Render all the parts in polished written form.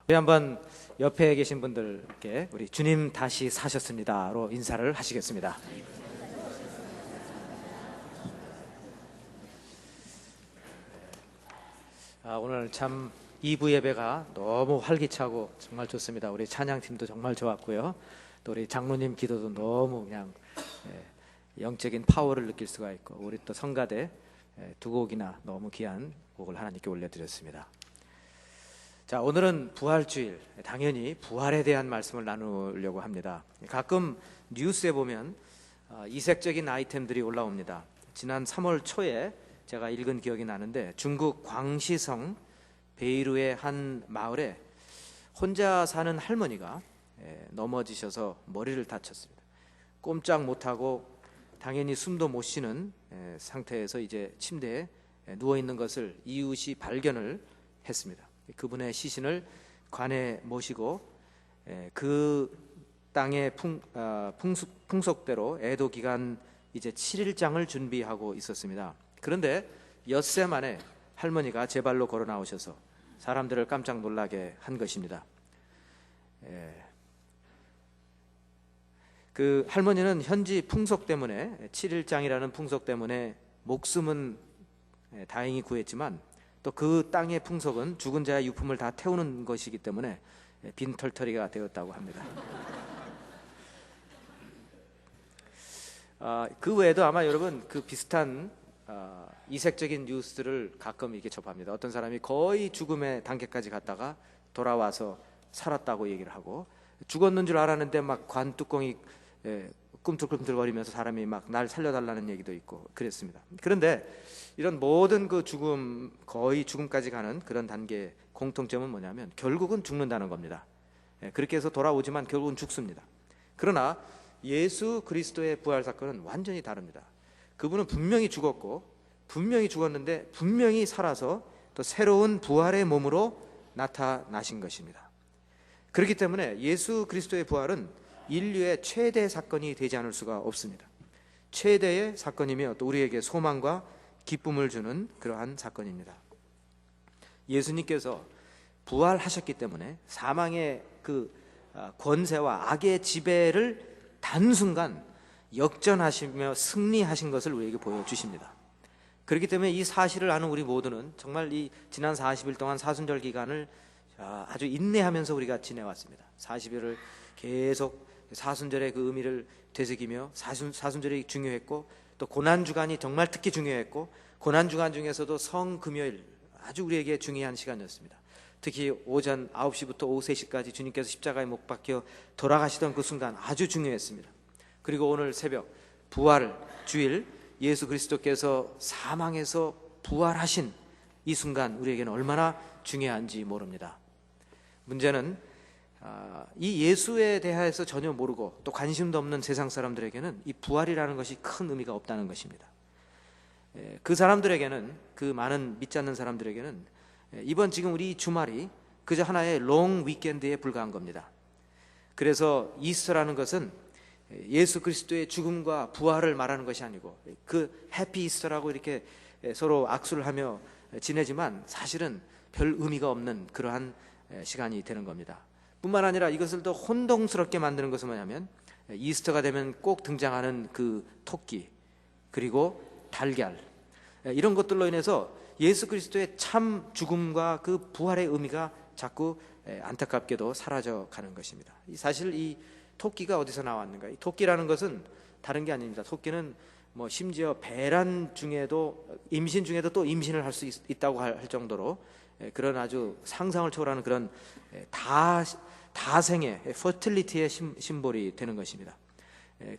우리 한번 옆에 계신 분들께 우리 주님 다시 사셨습니다로 인사를 하시겠습니다. 오늘 참 2부 예배가 너무 활기차고 정말 좋습니다. 우리 찬양팀도 정말 좋았고요. 또 우리 장로님 기도도 너무 그냥 영적인 파워를 느낄 수가 있고, 우리 또 성가대 두 곡이나 너무 귀한 곡을 하나님께 올려드렸습니다. 자, 오늘은 부활주일, 당연히 부활에 대한 말씀을 나누려고 합니다. 가끔 뉴스에 보면 이색적인 아이템들이 올라옵니다. 지난 3월 초에 제가 읽은 기억이 나는데, 중국 광시성 베이루의 한 마을에 혼자 사는 할머니가 넘어지셔서 머리를 다쳤습니다. 꼼짝 못하고 당연히 숨도 못 쉬는 상태에서 이제 침대에 누워있는 것을 이웃이 발견을 했습니다. 그분의 시신을 관에 모시고 그 땅의 풍속대로 애도 기간 이제 7일장을 준비하고 있었습니다. 그런데 엿새 만에 할머니가 제 발로 걸어 나오셔서 사람들을 깜짝 놀라게 한 것입니다. 그 할머니는 현지 풍속 때문에, 7일장이라는 풍속 때문에 목숨은 다행히 구했지만, 또 그 땅의 풍속은 죽은 자의 유품을 다 태우는 것이기 때문에 빈털터리가 되었다고 합니다. 그 외에도 아마 여러분 그 비슷한 이색적인 뉴스를 가끔 이렇게 접합니다. 어떤 사람이 거의 죽음의 단계까지 갔다가 돌아와서 살았다고 얘기를 하고, 죽었는 줄 알았는데 막 관 뚜껑이 꿈틀꿈틀거리면서 사람이 막 날 살려달라는 얘기도 있고 그랬습니다. 그런데 이런 모든 그 죽음, 거의 죽음까지 가는 그런 단계의 공통점은 뭐냐면 결국은 죽는다는 겁니다. 그렇게 해서 돌아오지만 결국은 죽습니다. 그러나 예수 그리스도의 부활 사건은 완전히 다릅니다. 그분은 분명히 죽었고, 분명히 죽었는데 분명히 살아서 또 새로운 부활의 몸으로 나타나신 것입니다. 그렇기 때문에 예수 그리스도의 부활은 인류의 최대 사건이 되지 않을 수가 없습니다. 최대의 사건이며 또 우리에게 소망과 기쁨을 주는 그러한 사건입니다. 예수님께서 부활하셨기 때문에 사망의 그 권세와 악의 지배를 단순간 역전하시며 승리하신 것을 우리에게 보여주십니다. 그렇기 때문에 이 사실을 아는 우리 모두는 정말 이 지난 40일 동안 사순절 기간을 아주 인내하면서 우리가 지내왔습니다. 40일을 계속 사순절의 그 의미를 되새기며, 사순절이 중요했고, 또 고난주간이 정말 특히 중요했고, 고난주간 중에서도 성금요일 아주 우리에게 중요한 시간이었습니다. 특히 오전 9시부터 오후 3시까지 주님께서 십자가에 못 박혀 돌아가시던 그 순간 아주 중요했습니다. 그리고 오늘 새벽 부활 주일, 예수 그리스도께서 사망에서 부활하신 이 순간 우리에게는 얼마나 중요한지 모릅니다. 문제는 이 예수에 대해서 전혀 모르고 또 관심도 없는 세상 사람들에게는 이 부활이라는 것이 큰 의미가 없다는 것입니다. 그 사람들에게는, 그 많은 믿지 않는 사람들에게는 이번 지금 우리 주말이 그저 하나의 롱 위켄드에 불과한 겁니다. 그래서 이스터라는 것은 예수 그리스도의 죽음과 부활을 말하는 것이 아니고, 그 해피 이스터라고 이렇게 서로 악수를 하며 지내지만 사실은 별 의미가 없는 그러한 시간이 되는 겁니다. 뿐만 아니라 이것을 더 혼동스럽게 만드는 것은 뭐냐면, 이스터가 되면 꼭 등장하는 그 토끼, 그리고 달걀, 이런 것들로 인해서 예수 그리스도의 참 죽음과 그 부활의 의미가 자꾸 안타깝게도 사라져 가는 것입니다. 사실 이 토끼가 어디서 나왔는가? 이 토끼라는 것은 다른 게 아닙니다. 토끼는 뭐 심지어 배란 중에도, 임신 중에도 또 임신을 할 수 있다고 할 정도로 그런 아주 상상을 초월하는 그런 다생의 퍼틸리티의 심볼이 되는 것입니다.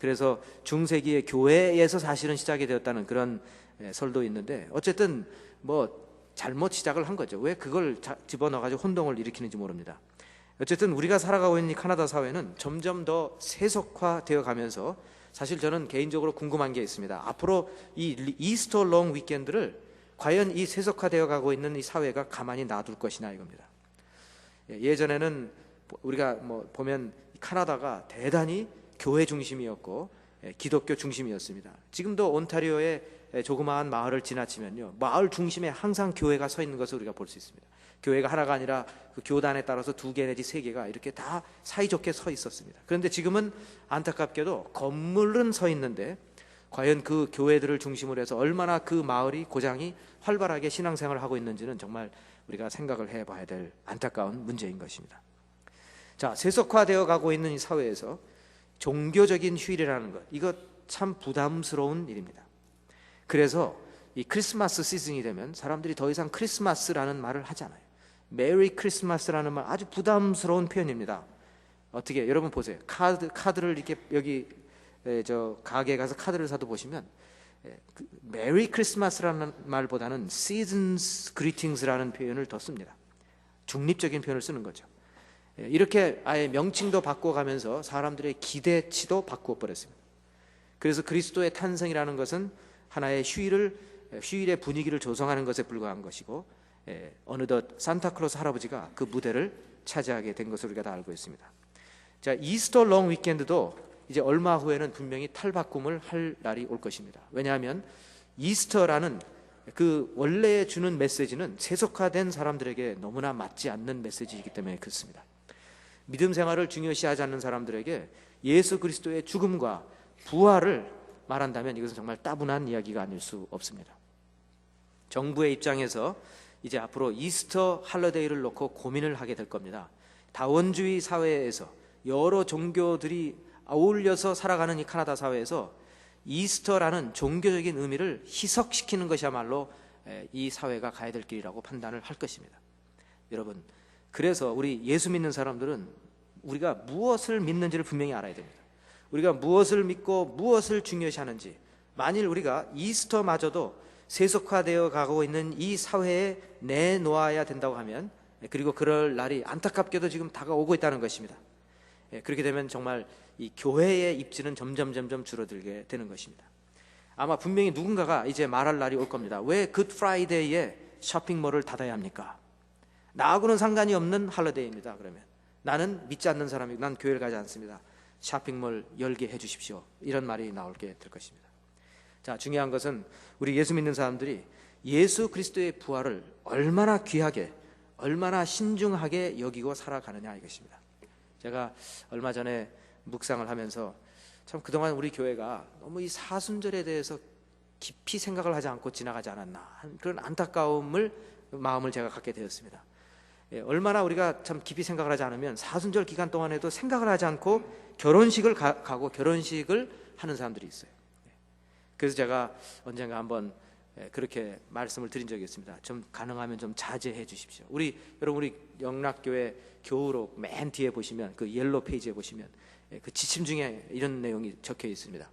그래서 중세기의 교회에서 사실은 시작이 되었다는 그런 설도 있는데, 어쨌든 뭐 잘못 시작을 한 거죠. 왜 그걸 집어넣어가지고 혼동을 일으키는지 모릅니다. 어쨌든 우리가 살아가고 있는 이 카나다 사회는 점점 더 세속화되어 가면서, 사실 저는 개인적으로 궁금한 게 있습니다. 앞으로 이 이스터 롱 위켄드를 과연 이 세속화되어 가고 있는 이 사회가 가만히 놔둘 것이냐 이겁니다. 예전에는 우리가 뭐 보면 카나다가 대단히 교회 중심이었고 기독교 중심이었습니다. 지금도 온타리오의 조그마한 마을을 지나치면요, 마을 중심에 항상 교회가 서 있는 것을 우리가 볼 수 있습니다. 교회가 하나가 아니라 그 교단에 따라서 2개 내지 3개가 이렇게 다 사이좋게 서 있었습니다. 그런데 지금은 안타깝게도 건물은 서 있는데 과연 그 교회들을 중심으로 해서 얼마나 그 마을이 고장이 활발하게 신앙생활을 하고 있는지는 정말 우리가 생각을 해봐야 될 안타까운 문제인 것입니다. 자, 세속화되어 가고 있는 이 사회에서 종교적인 휴일이라는 것, 이거 참 부담스러운 일입니다. 그래서 이 크리스마스 시즌이 되면 사람들이 더 이상 크리스마스라는 말을 하지 않아요. 메리 크리스마스라는 말, 아주 부담스러운 표현입니다. 어떻게, 여러분 보세요. 카드를 이렇게 여기 저 가게에 가서 카드를 사도 보시면 메리 크리스마스라는 말보다는 시즌스 그리팅스라는 표현을 더 씁니다. 중립적인 표현을 쓰는 거죠. 이렇게 아예 명칭도 바꿔가면서 사람들의 기대치도 바꾸어 버렸습니다. 그래서 그리스도의 탄생이라는 것은 하나의 휴일의 분위기를 조성하는 것에 불과한 것이고, 어느덧 산타클로스 할아버지가 그 무대를 차지하게 된 것을 우리가 다 알고 있습니다. 자, 이스터 롱 위켄드도 이제 얼마 후에는 분명히 탈바꿈을 할 날이 올 것입니다. 왜냐하면 이스터라는 그 원래 주는 메시지는 세속화된 사람들에게 너무나 맞지 않는 메시지이기 때문에 그렇습니다. 믿음 생활을 중요시하지 않는 사람들에게 예수 그리스도의 죽음과 부활을 말한다면 이것은 정말 따분한 이야기가 아닐 수 없습니다. 정부의 입장에서 이제 앞으로 이스터 할러데이를 놓고 고민을 하게 될 겁니다. 다원주의 사회에서 여러 종교들이 어울려서 살아가는 이 카나다 사회에서 이스터라는 종교적인 의미를 희석시키는 것이야말로 이 사회가 가야 될 길이라고 판단을 할 것입니다. 여러분, 그래서 우리 예수 믿는 사람들은 우리가 무엇을 믿는지를 분명히 알아야 됩니다. 우리가 무엇을 믿고 무엇을 중요시하는지, 만일 우리가 이스터마저도 세속화되어 가고 있는 이 사회에 내놓아야 된다고 하면, 그리고 그럴 날이 안타깝게도 지금 다가오고 있다는 것입니다. 그렇게 되면 정말 이 교회의 입지는 점점 줄어들게 되는 것입니다. 아마 분명히 누군가가 이제 말할 날이 올 겁니다. 왜 굿 프라이데이에 쇼핑몰을 닫아야 합니까? 나하고는 상관이 없는 할러데이입니다. 그러면 나는 믿지 않는 사람이고 난 교회를 가지 않습니다. 쇼핑몰 열게 해주십시오. 이런 말이 나올게 될 것입니다. 자, 중요한 것은 우리 예수 믿는 사람들이 예수 그리스도의 부활을 얼마나 귀하게, 얼마나 신중하게 여기고 살아가느냐 이것입니다. 제가 얼마 전에 묵상을 하면서 참 그동안 우리 교회가 너무 이 사순절에 대해서 깊이 생각을 하지 않고 지나가지 않았나, 그런 안타까움을, 마음을 제가 갖게 되었습니다. 얼마나 우리가 참 깊이 생각을 하지 않으면 사순절 기간 동안에도 생각을 하지 않고 결혼식을 가고 결혼식을 하는 사람들이 있어요. 그래서 제가 언젠가 한번 그렇게 말씀을 드린 적이 있습니다. 좀 가능하면 좀 자제해 주십시오. 여러분, 우리 영락교회 교우록 맨 뒤에 보시면, 그 옐로 페이지에 보시면 그 지침 중에 이런 내용이 적혀 있습니다.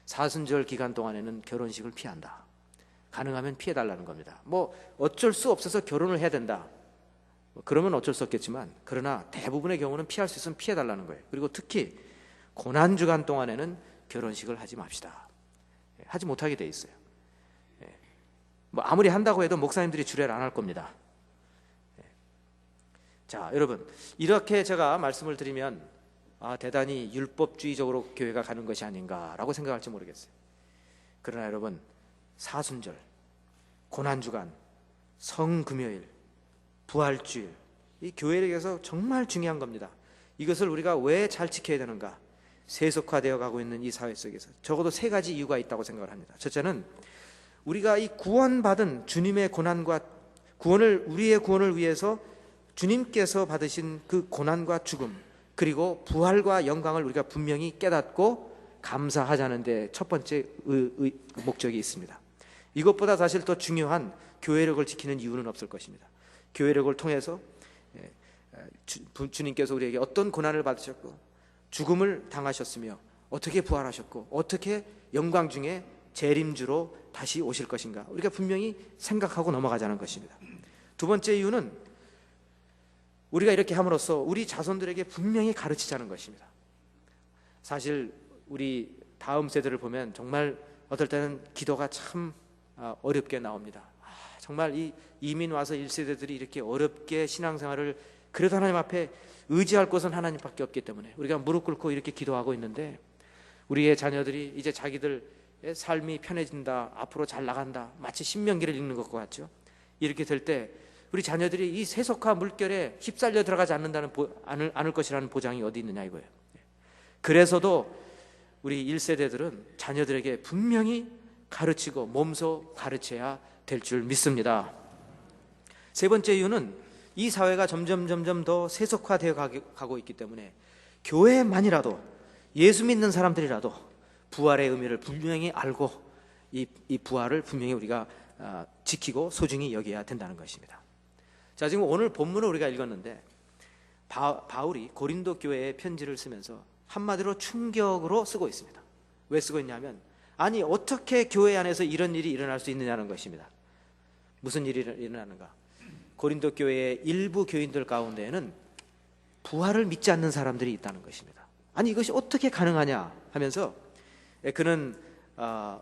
사순절 기간 동안에는 결혼식을 피한다. 가능하면 피해달라는 겁니다. 뭐 어쩔 수 없어서 결혼을 해야 된다, 그러면 어쩔 수 없겠지만, 그러나 대부분의 경우는 피할 수 있으면 피해달라는 거예요. 그리고 특히 고난주간 동안에는 결혼식을 하지 맙시다. 하지 못하게 돼 있어요. 뭐 아무리 한다고 해도 목사님들이 주례를 안 할 겁니다. 자, 여러분, 이렇게 제가 말씀을 드리면 대단히 율법주의적으로 교회가 가는 것이 아닌가라고 생각할지 모르겠어요. 그러나 여러분, 사순절, 고난주간, 성금요일, 부활주일, 이 교회에게서 정말 중요한 겁니다. 이것을 우리가 왜 잘 지켜야 되는가? 세속화되어 가고 있는 이 사회 속에서 적어도 3가지 이유가 있다고 생각을 합니다. 첫째는 우리가 이 구원받은 주님의 고난과 우리의 구원을 위해서 주님께서 받으신 그 고난과 죽음, 그리고 부활과 영광을 우리가 분명히 깨닫고 감사하자는 데 첫 번째 목적이 있습니다. 이것보다 사실 더 중요한 교회력을 지키는 이유는 없을 것입니다. 교회력을 통해서 주님께서 우리에게 어떤 고난을 받으셨고 죽음을 당하셨으며 어떻게 부활하셨고 어떻게 영광 중에 재림주로 다시 오실 것인가, 우리가 분명히 생각하고 넘어가자는 것입니다. 두 번째 이유는 우리가 이렇게 함으로써 우리 자손들에게 분명히 가르치자는 것입니다. 사실 우리 다음 세대를 보면 정말 어떨 때는 기도가 참 어렵게 나옵니다. 정말 이 이민 와서 1세대들이 이렇게 어렵게 신앙생활을, 그래도 하나님 앞에 의지할 곳은 하나님밖에 없기 때문에 우리가 무릎 꿇고 이렇게 기도하고 있는데, 우리의 자녀들이 이제 자기들 삶이 편해진다, 앞으로 잘 나간다, 마치 신명기를 읽는 것과 같죠. 이렇게 될 때 우리 자녀들이 이 세속화 물결에 휩쓸려 들어가지 않을 것이라는 보장이 어디 있느냐 이거예요. 그래서도 우리 1세대들은 자녀들에게 분명히 가르치고 몸소 가르쳐야 될 줄 믿습니다. 세 번째 이유는 이 사회가 점점 더 세속화되어 가고 있기 때문에 교회만이라도, 예수 믿는 사람들이라도 부활의 의미를 분명히 알고 이 부활을 분명히 우리가 지키고 소중히 여겨야 된다는 것입니다. 자, 지금 오늘 본문을 우리가 읽었는데 바울이 고린도 교회에 편지를 쓰면서 한마디로 충격으로 쓰고 있습니다. 왜 쓰고 있냐면, 아니 어떻게 교회 안에서 이런 일이 일어날 수 있느냐는 것입니다. 무슨 일이 일어나는가? 고린도 교회의 일부 교인들 가운데에는 부활을 믿지 않는 사람들이 있다는 것입니다. 아니 이것이 어떻게 가능하냐 하면서 그는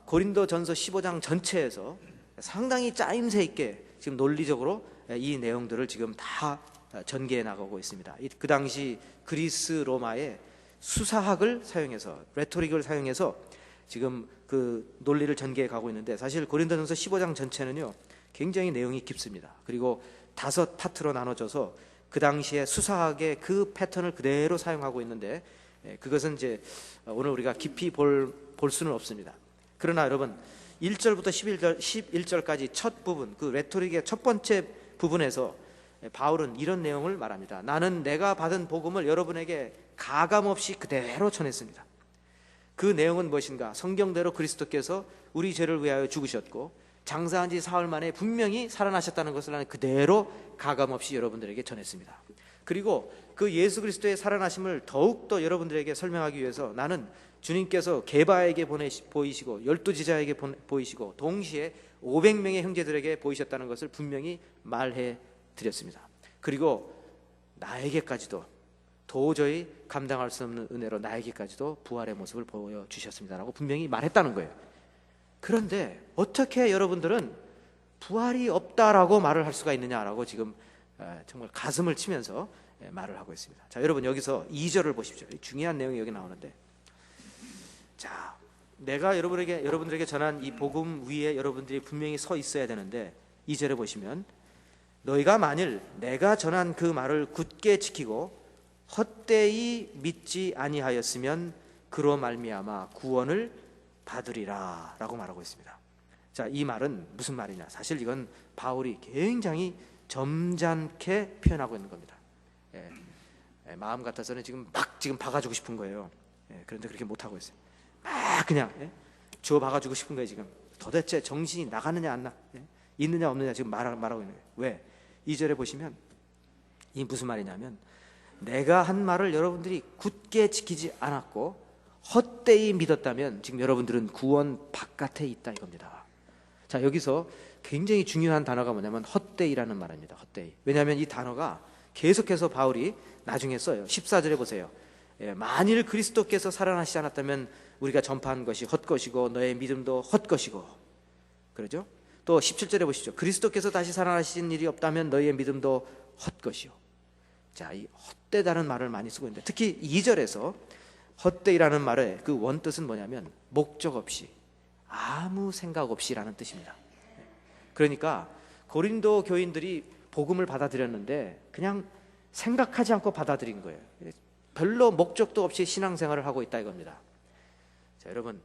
고린도전서 15장 전체에서 상당히 짜임새 있게 지금 논리적으로 이 내용들을 지금 다 전개해 나가고 있습니다. 그 당시 그리스 로마의 수사학을 사용해서, 레토릭을 사용해서 지금 그 논리를 전개해 가고 있는데, 사실 고린도전서 15장 전체는요 굉장히 내용이 깊습니다. 그리고 5파트로 나눠져서 그 당시에 수사학의 그 패턴을 그대로 사용하고 있는데, 그것은 이제 오늘 우리가 깊이 볼 수는 없습니다. 그러나 여러분 1절부터 11절까지 첫 부분, 그 레토릭의 첫 번째 부분에서 바울은 이런 내용을 말합니다. 나는 내가 받은 복음을 여러분에게 가감없이 그대로 전했습니다. 그 내용은 무엇인가? 성경대로 그리스도께서 우리 죄를 위하여 죽으셨고 장사한 지 사흘 만에 분명히 살아나셨다는 것을 나는 그대로 가감없이 여러분들에게 전했습니다. 그리고 그 예수 그리스도의 살아나심을 더욱더 여러분들에게 설명하기 위해서 나는 주님께서 게바에게 보이시고 12지자에게 보이시고 동시에 500명의 형제들에게 보이셨다는 것을 분명히 말해 드렸습니다. 그리고 나에게까지도 도저히 감당할 수 없는 은혜로 나에게까지도 부활의 모습을 보여주셨습니다라고 분명히 말했다는 거예요. 그런데 어떻게 여러분들은 부활이 없다라고 말을 할 수가 있느냐라고 지금 정말 가슴을 치면서 말을 하고 있습니다. 자, 여러분 여기서 2절을 보십시오. 중요한 내용이 여기 나오는데, 자, 내가 여러분들에게 전한 이 복음 위에 여러분들이 분명히 서 있어야 되는데, 2절에 보시면 너희가 만일 내가 전한 그 말을 굳게 지키고 헛되이 믿지 아니하였으면 그로 말미암아 구원을 받으리라 라고 말하고 있습니다. 자, 이 말은 무슨 말이냐? 사실 이건 바울이 굉장히 점잖게 표현하고 있는 겁니다. 마음 같아서는 지금 박아주고 싶은 거예요. 그런데 그렇게 못하고 있어요. 막 그냥 주워 박아주고 싶은 거예요. 지금 도대체 정신이 나가느냐 안 나, 있느냐 없느냐 지금 말하고 있는 거예요. 왜? 2절에 보시면 이 무슨 말이냐면, 내가 한 말을 여러분들이 굳게 지키지 않았고 헛되이 믿었다면 지금 여러분들은 구원 바깥에 있다 이겁니다. 자, 여기서 굉장히 중요한 단어가 뭐냐면 헛되이라는 말입니다. 헛되이. 왜냐하면 이 단어가 계속해서 바울이 나중에 써요. 14절에 보세요. 만일 그리스도께서 살아나시지 않았다면 우리가 전파한 것이 헛것이고 너의 믿음도 헛것이고, 그러죠? 또 17절에 보시죠. 그리스도께서 다시 살아나신 일이 없다면 너희의 믿음도 헛것이요. 자, 이 헛되다는 말을 많이 쓰고 있는데, 특히 2절에서 헛되이라는 말의 그 원뜻은 뭐냐면 목적 없이, 아무 생각 없이라는 뜻입니다. 그러니까 고린도 교인들이 복음을 받아들였는데 그냥 생각하지 않고 받아들인 거예요. 별로 목적도 없이 신앙생활을 하고 있다 이겁니다. 자, 여러분,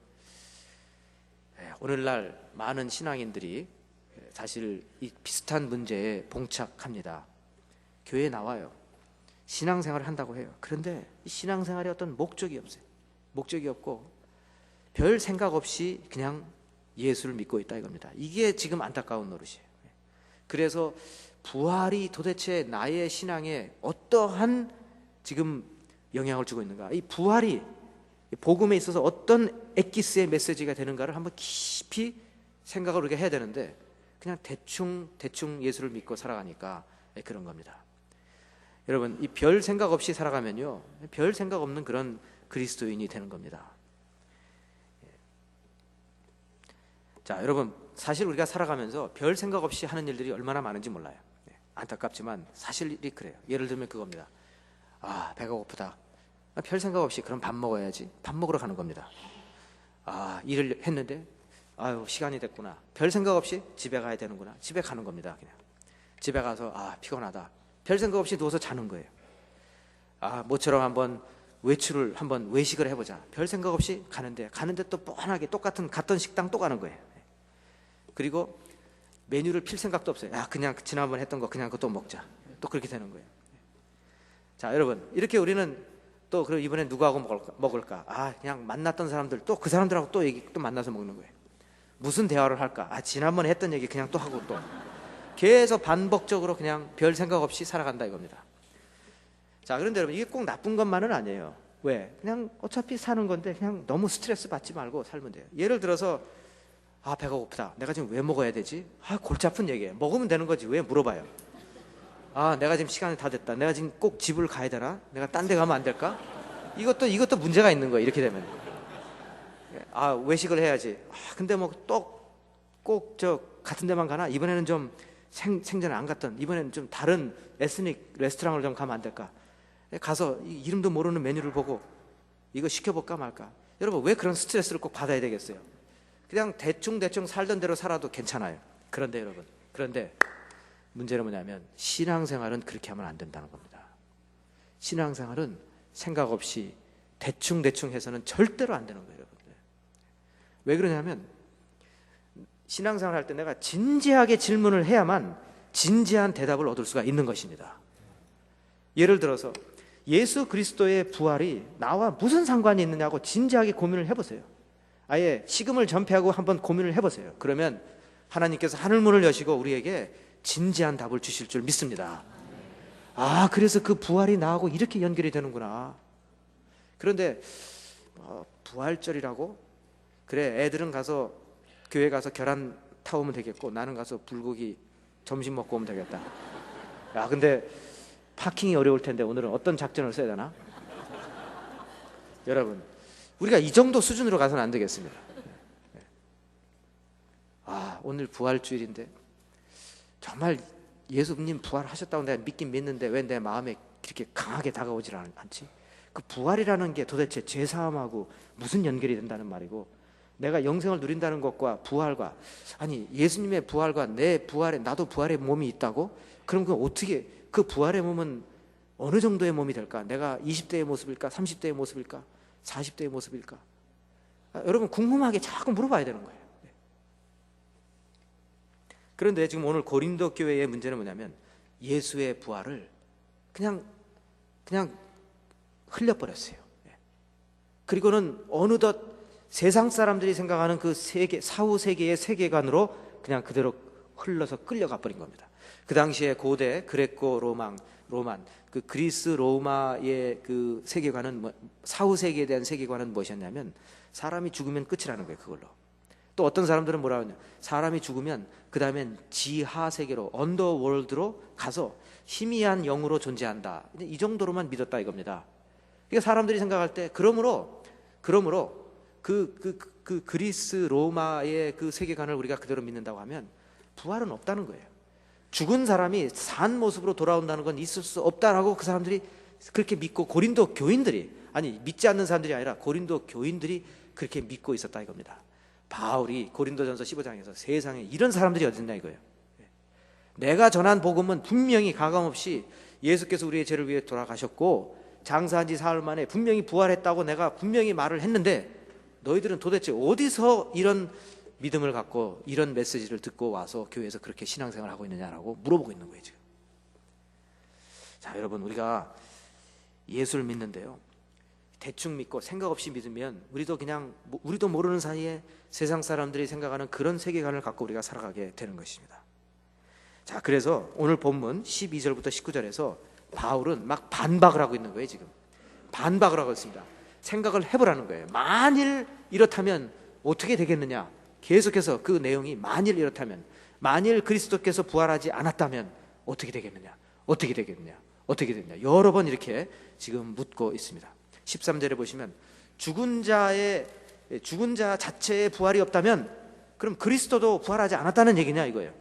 오늘날 많은 신앙인들이 사실 이 비슷한 문제에 봉착합니다. 교회에 나와요. 신앙생활을 한다고 해요. 그런데 이 신앙생활에 어떤 목적이 없어요. 목적이 없고 별 생각 없이 그냥 예수를 믿고 있다 이겁니다. 이게 지금 안타까운 노릇이에요. 그래서 부활이 도대체 나의 신앙에 어떠한 지금 영향을 주고 있는가, 이 부활이 복음에 있어서 어떤 엑기스의 메시지가 되는가를 한번 깊이 생각을 우리가 해야 되는데, 그냥 대충 예수를 믿고 살아가니까 그런 겁니다. 여러분, 이 별 생각 없이 살아가면요, 별 생각 없는 그런 그리스도인이 되는 겁니다. 자, 여러분, 사실 우리가 살아가면서 별 생각 없이 하는 일들이 얼마나 많은지 몰라요. 안타깝지만 사실이 그래요. 예를 들면 그겁니다. 아, 배가 고프다. 별 생각 없이 그럼 밥 먹어야지. 밥 먹으러 가는 겁니다. 일을 했는데 시간이 됐구나. 별 생각 없이 집에 가야 되는구나. 집에 가는 겁니다. 그냥 집에 가서 피곤하다. 별 생각 없이 누워서 자는 거예요. 모처럼 한번 외식을 해보자. 별 생각 없이 가는데 또 뻔하게 갔던 식당 또 가는 거예요. 그리고 메뉴를 필 생각도 없어요. 그냥 지난번 했던 거 그냥 그거 또 먹자. 또 그렇게 되는 거예요. 자, 여러분, 이렇게 우리는 또 그럼 이번엔 누구하고 먹을까? 그냥 만났던 사람들, 또 그 사람들하고 또 만나서 먹는 거예요. 무슨 대화를 할까? 지난번에 했던 얘기 그냥 또 하고 또 계속 반복적으로 그냥 별 생각 없이 살아간다 이겁니다. 자, 그런데 여러분, 이게 꼭 나쁜 것만은 아니에요. 왜? 그냥 어차피 사는 건데 그냥 너무 스트레스 받지 말고 살면 돼요. 예를 들어서 배가 고프다. 내가 지금 왜 먹어야 되지? 골치 아픈 얘기예요. 먹으면 되는 거지. 왜 물어봐요? 내가 지금 시간이 다 됐다. 내가 지금 꼭 집을 가야 되나? 내가 딴 데 가면 안 될까? 이것도 문제가 있는 거예요. 이렇게 되면. 외식을 해야지. 근데 뭐 또 꼭 같은 데만 가나? 이번에는 좀 생전에 안 갔던, 이번에는 좀 다른 에스닉 레스토랑을 좀 가면 안 될까? 가서 이름도 모르는 메뉴를 보고 이거 시켜볼까 말까? 여러분, 왜 그런 스트레스를 꼭 받아야 되겠어요? 그냥 대충 살던 대로 살아도 괜찮아요. 그런데 여러분, 문제는 뭐냐면 신앙생활은 그렇게 하면 안 된다는 겁니다. 신앙생활은 생각 없이 대충 해서는 절대로 안 되는 거예요, 여러분. 왜 그러냐면 신앙생활 할 때 내가 진지하게 질문을 해야만 진지한 대답을 얻을 수가 있는 것입니다. 예를 들어서 예수 그리스도의 부활이 나와 무슨 상관이 있느냐고 진지하게 고민을 해보세요. 아예 식음을 전폐하고 한번 고민을 해보세요. 그러면 하나님께서 하늘문을 여시고 우리에게 진지한 답을 주실 줄 믿습니다. 그래서 그 부활이 나하고 이렇게 연결이 되는구나. 그런데 부활절이라고? 그래, 애들은 가서 교회 가서 계란 타오면 되겠고 나는 가서 불고기 점심 먹고 오면 되겠다. 근데 파킹이 어려울 텐데 오늘은 어떤 작전을 써야 되나? 여러분, 우리가 이 정도 수준으로 가서는 안 되겠습니다. 오늘 부활주일인데 정말 예수님 부활하셨다고 내가 믿긴 믿는데 왜 내 마음에 그렇게 강하게 다가오질 않지? 그 부활이라는 게 도대체 죄사함하고 무슨 연결이 된다는 말이고, 내가 영생을 누린다는 것과 부활과, 예수님의 부활과 내 부활에, 나도 부활의 몸이 있다고? 그럼 어떻게 그 부활의 몸은 어느 정도의 몸이 될까? 내가 20대의 모습일까? 30대의 모습일까? 40대의 모습일까? 여러분, 궁금하게 자꾸 물어봐야 되는 거예요. 그런데 지금 오늘 고린도 교회의 문제는 뭐냐면 예수의 부활을 그냥 흘려버렸어요. 그리고는 어느덧 세상 사람들이 생각하는 그 사후 세계의 세계관으로 그냥 그대로 흘러서 끌려가 버린 겁니다. 그 당시에 고대 그레코 로만 그 그리스 로마의 그 세계관은 사후 세계에 대한 세계관은 무엇이었냐면 사람이 죽으면 끝이라는 거예요. 그걸로. 또 어떤 사람들은 뭐라고 하냐, 사람이 죽으면 그 다음엔 지하 세계로, 언더월드로 가서 희미한 영으로 존재한다. 이 정도로만 믿었다 이겁니다. 그러니까 사람들이 생각할 때 그러므로 그 그리스 로마의 그 세계관을 우리가 그대로 믿는다고 하면 부활은 없다는 거예요. 죽은 사람이 산 모습으로 돌아온다는 건 있을 수 없다라고 그 사람들이 그렇게 믿고, 고린도 교인들이, 믿지 않는 사람들이 아니라 고린도 교인들이 그렇게 믿고 있었다 이겁니다. 바울이 고린도전서 15장에서 세상에 이런 사람들이 어딨냐 이거예요. 내가 전한 복음은 분명히 가감없이 예수께서 우리의 죄를 위해 돌아가셨고 장사한 지 사흘 만에 분명히 부활했다고 내가 분명히 말을 했는데, 너희들은 도대체 어디서 이런 믿음을 갖고 이런 메시지를 듣고 와서 교회에서 그렇게 신앙생활을 하고 있느냐라고 물어보고 있는 거예요 지금. 자, 여러분, 우리가 예수를 믿는데요, 대충 믿고 생각 없이 믿으면 우리도 모르는 사이에 세상 사람들이 생각하는 그런 세계관을 갖고 우리가 살아가게 되는 것입니다. 자, 그래서 오늘 본문 12절부터 19절에서 바울은 막 반박을 하고 있는 거예요. 지금 반박을 하고 있습니다. 생각을 해보라는 거예요. 만일 이렇다면 어떻게 되겠느냐. 계속해서 그 내용이 만일 이렇다면, 만일 그리스도께서 부활하지 않았다면 어떻게 되겠느냐, 어떻게 되겠느냐, 어떻게 되느냐, 여러 번 이렇게 지금 묻고 있습니다. 13절에 보시면 죽은 자 자체의 부활이 없다면 그럼 그리스도도 부활하지 않았다는 얘기냐 이거예요.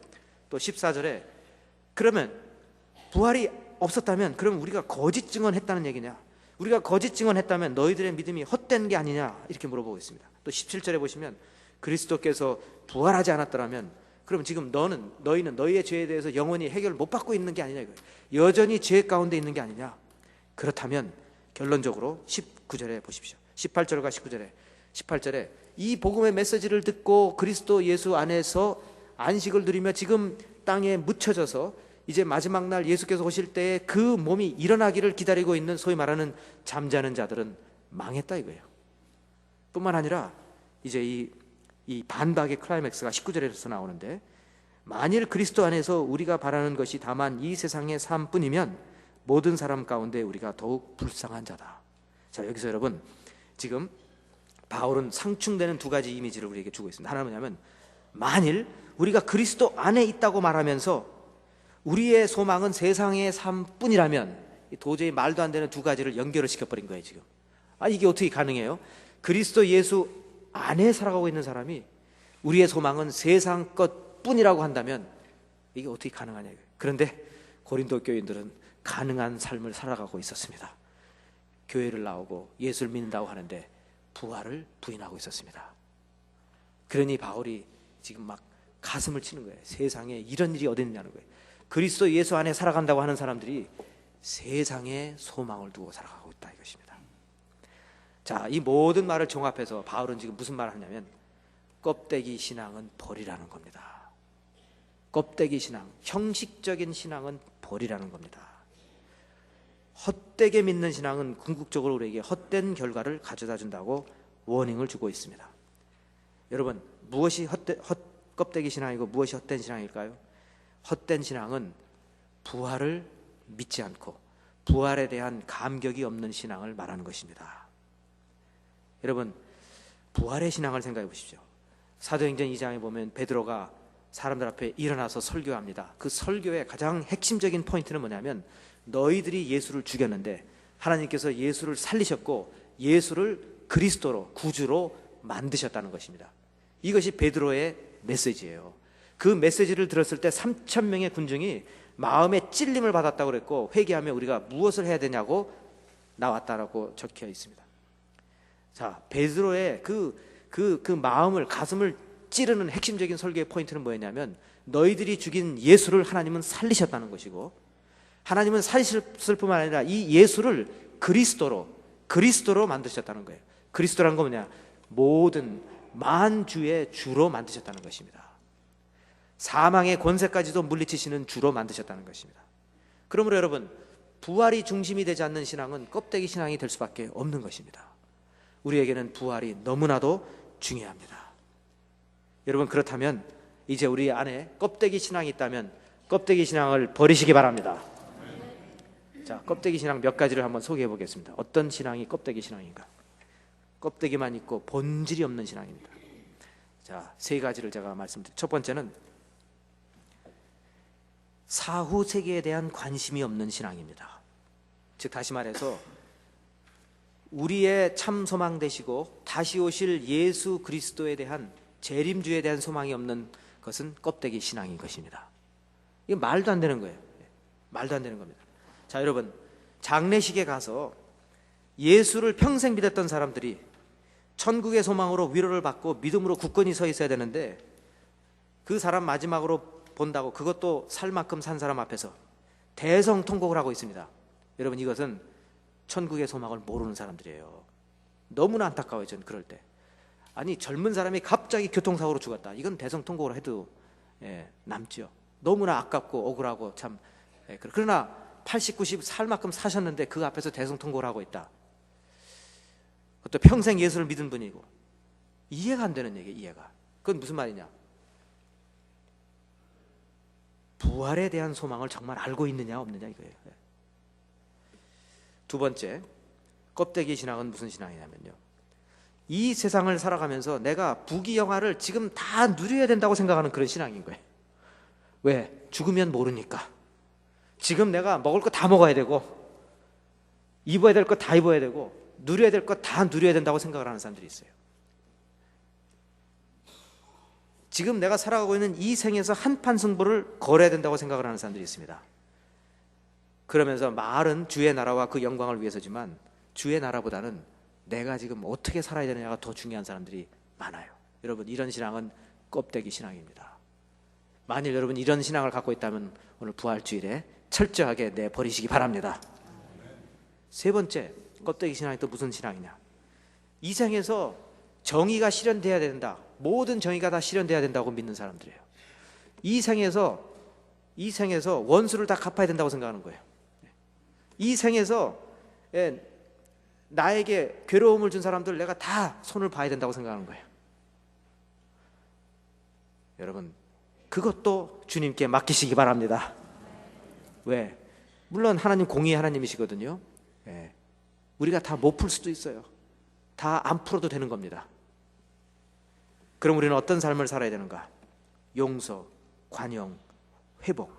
또 14절에 그러면 부활이 없었다면 그럼 우리가 거짓 증언했다는 얘기냐. 우리가 거짓 증언했다면 너희들의 믿음이 헛된 게 아니냐 이렇게 물어보고 있습니다. 또 17절에 보시면 그리스도께서 부활하지 않았더라면 그럼 지금 너희는 너희의 죄에 대해서 영원히 해결 못 받고 있는 게 아니냐 이거예요. 여전히 죄 가운데 있는 게 아니냐. 그렇다면 결론적으로 19절에 보십시오. 18절과 19절에 18절에 이 복음의 메시지를 듣고 그리스도 예수 안에서 안식을 누리며 지금 땅에 묻혀져서 이제 마지막 날 예수께서 오실 때에 그 몸이 일어나기를 기다리고 있는 소위 말하는 잠자는 자들은 망했다 이거예요. 뿐만 아니라 이제 이 반박의 클라이맥스가 19절에서 나오는데 만일 그리스도 안에서 우리가 바라는 것이 다만 이 세상의 삶뿐이면 모든 사람 가운데 우리가 더욱 불쌍한 자다. 자, 여기서 여러분 지금 바울은 상충되는 두 가지 이미지를 우리에게 주고 있습니다. 하나는 뭐냐면 만일 우리가 그리스도 안에 있다고 말하면서 우리의 소망은 세상의 삶뿐이라면 도저히 말도 안 되는 두 가지를 연결을 시켜버린 거예요 지금. 이게 어떻게 가능해요? 그리스도 예수 안에 살아가고 있는 사람이 우리의 소망은 세상 것뿐이라고 한다면 이게 어떻게 가능하냐. 그런데 고린도 교인들은 가능한 삶을 살아가고 있었습니다. 교회를 나오고 예수를 믿는다고 하는데 부활을 부인하고 있었습니다. 그러니 바울이 지금 막 가슴을 치는 거예요. 세상에 이런 일이 어디 있냐는 거예요. 그리스도 예수 안에 살아간다고 하는 사람들이 세상에 소망을 두고 살아가고 있다 이것입니다. 자, 이 모든 말을 종합해서 바울은 지금 무슨 말을 하냐면 껍데기 신앙은 버리라는 겁니다. 껍데기 신앙, 형식적인 신앙은 버리라는 겁니다. 헛되게 믿는 신앙은 궁극적으로 우리에게 헛된 결과를 가져다 준다고 워닝을 주고 있습니다. 여러분, 무엇이 껍데기 신앙이고 무엇이 헛된 신앙일까요? 헛된 신앙은 부활을 믿지 않고 부활에 대한 감격이 없는 신앙을 말하는 것입니다. 여러분, 부활의 신앙을 생각해 보십시오. 사도행전 2장에 보면 베드로가 사람들 앞에 일어나서 설교합니다. 그 설교의 가장 핵심적인 포인트는 뭐냐면 너희들이 예수를 죽였는데 하나님께서 예수를 살리셨고 예수를 그리스도로 구주로 만드셨다는 것입니다. 이것이 베드로의 메시지예요. 그 메시지를 들었을 때 3,000명의 군중이 마음에 찔림을 받았다고 그랬고 회개하며 우리가 무엇을 해야 되냐고 나왔다라고 적혀 있습니다. 자, 베드로의 그 마음을 가슴을 찌르는 핵심적인 설교의 포인트는 뭐였냐면 너희들이 죽인 예수를 하나님은 살리셨다는 것이고 하나님은 살리셨을 뿐만 아니라 이 예수를 그리스도로 만드셨다는 거예요. 그리스도란 건 뭐냐? 모든 만주의 주로 만드셨다는 것입니다. 사망의 권세까지도 물리치시는 주로 만드셨다는 것입니다. 그러므로 여러분, 부활이 중심이 되지 않는 신앙은 껍데기 신앙이 될 수밖에 없는 것입니다. 우리에게는 부활이 너무나도 중요합니다. 여러분, 그렇다면 이제 우리 안에 껍데기 신앙이 있다면 껍데기 신앙을 버리시기 바랍니다. 자, 껍데기 신앙 몇 가지를 한번 소개해 보겠습니다. 어떤 신앙이 껍데기 신앙인가? 껍데기만 있고 본질이 없는 신앙입니다. 자, 세 가지를 제가 말씀드릴게요. 첫 번째는 사후 세계에 대한 관심이 없는 신앙입니다. 즉 다시 말해서 우리의 참 소망 되시고 다시 오실 예수 그리스도에 대한 재림주에 대한 소망이 없는 것은 껍데기 신앙인 것입니다. 이거 말도 안 되는 거예요. 말도 안 되는 겁니다. 자, 여러분, 장례식에 가서 예수를 평생 믿었던 사람들이 천국의 소망으로 위로를 받고 믿음으로 굳건히 서 있어야 되는데 그 사람 마지막으로 본다고 그것도 살 만큼 산 사람 앞에서 대성통곡을 하고 있습니다. 여러분, 이것은 천국의 소망을 모르는 사람들이에요. 너무나 안타까워요. 저는 그럴 때. 아니, 젊은 사람이 갑자기 교통사고로 죽었다. 이건 대성통곡을 해도 남죠. 너무나 아깝고 억울하고 참. 그러나 80, 90 살 만큼 사셨는데 그 앞에서 대성통곡을 하고 있다. 또 평생 예수를 믿은 분이고 이해가 안 되는 얘기예요. 이해가. 그건 무슨 말이냐? 부활에 대한 소망을 정말 알고 있느냐 없느냐 이거예요. 두 번째, 껍데기 신앙은 무슨 신앙이냐면요, 이 세상을 살아가면서 내가 부귀영화를 지금 다 누려야 된다고 생각하는 그런 신앙인 거예요. 왜? 죽으면 모르니까. 지금 내가 먹을 거 다 먹어야 되고 입어야 될 거 다 입어야 되고 누려야 될 거 다 누려야 된다고 생각을 하는 사람들이 있어요. 지금 내가 살아가고 있는 이 생에서 한판 승부를 걸어야 된다고 생각을 하는 사람들이 있습니다. 그러면서 말은 주의 나라와 그 영광을 위해서지만 주의 나라보다는 내가 지금 어떻게 살아야 되느냐가 더 중요한 사람들이 많아요. 여러분, 이런 신앙은 껍데기 신앙입니다. 만일 여러분 이런 신앙을 갖고 있다면 오늘 부활주일에 철저하게 내버리시기 바랍니다. 세 번째, 껍데기 신앙이 또 무슨 신앙이냐? 이 생에서 정의가 실현돼야 된다, 모든 정의가 다 실현돼야 된다고 믿는 사람들이에요. 이 생에서 원수를 다 갚아야 된다고 생각하는 거예요. 이 생에서 나에게 괴로움을 준 사람들 내가 다 손을 봐야 된다고 생각하는 거예요. 여러분, 그것도 주님께 맡기시기 바랍니다. 왜? 물론 하나님 공의의 하나님이시거든요. 우리가 다 못 풀 수도 있어요. 다 안 풀어도 되는 겁니다. 그럼 우리는 어떤 삶을 살아야 되는가? 용서, 관용, 회복,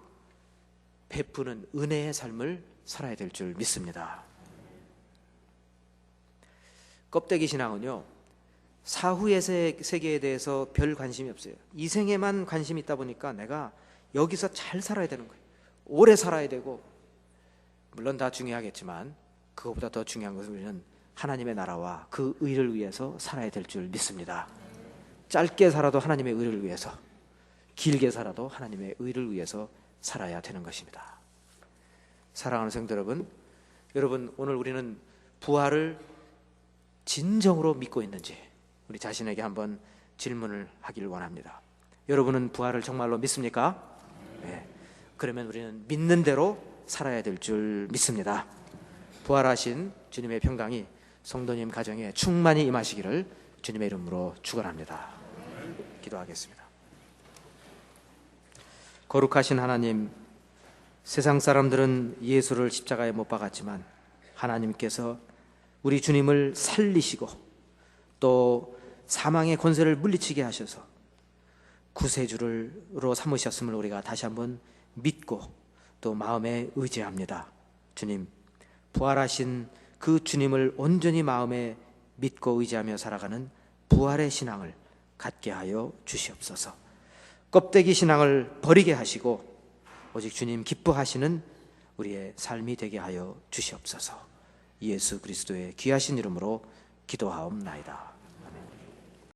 베푸는 은혜의 삶을 살아야 될 줄 믿습니다. 껍데기 신앙은요, 사후의 세계에 대해서 별 관심이 없어요. 이 생에만 관심이 있다 보니까 내가 여기서 잘 살아야 되는 거예요. 오래 살아야 되고, 물론 다 중요하겠지만 그것보다 더 중요한 것은 우리는 하나님의 나라와 그 의를 위해서 살아야 될 줄 믿습니다. 짧게 살아도 하나님의 의를 위해서, 길게 살아도 하나님의 의를 위해서 살아야 되는 것입니다. 사랑하는 성도 여러분, 오늘 우리는 부활을 진정으로 믿고 있는지 우리 자신에게 한번 질문을 하기를 원합니다. 여러분은 부활을 정말로 믿습니까? 네. 그러면 우리는 믿는 대로 살아야 될 줄 믿습니다. 부활하신 주님의 평강이 성도님 가정에 충만히 임하시기를 주님의 이름으로 축원합니다. 기도하겠습니다. 거룩하신 하나님, 세상 사람들은 예수를 십자가에 못 박았지만 하나님께서 우리 주님을 살리시고 또 사망의 권세를 물리치게 하셔서 구세주로 삼으셨음을 우리가 다시 한번 믿고 또 마음에 의지합니다. 주님, 부활하신 그 주님을 온전히 마음에 믿고 의지하며 살아가는 부활의 신앙을 갖게 하여 주시옵소서. 껍데기 신앙을 버리게 하시고 오직 주님 기뻐하시는 우리의 삶이 되게 하여 주시옵소서. 예수 그리스도의 귀하신 이름으로 기도하옵나이다.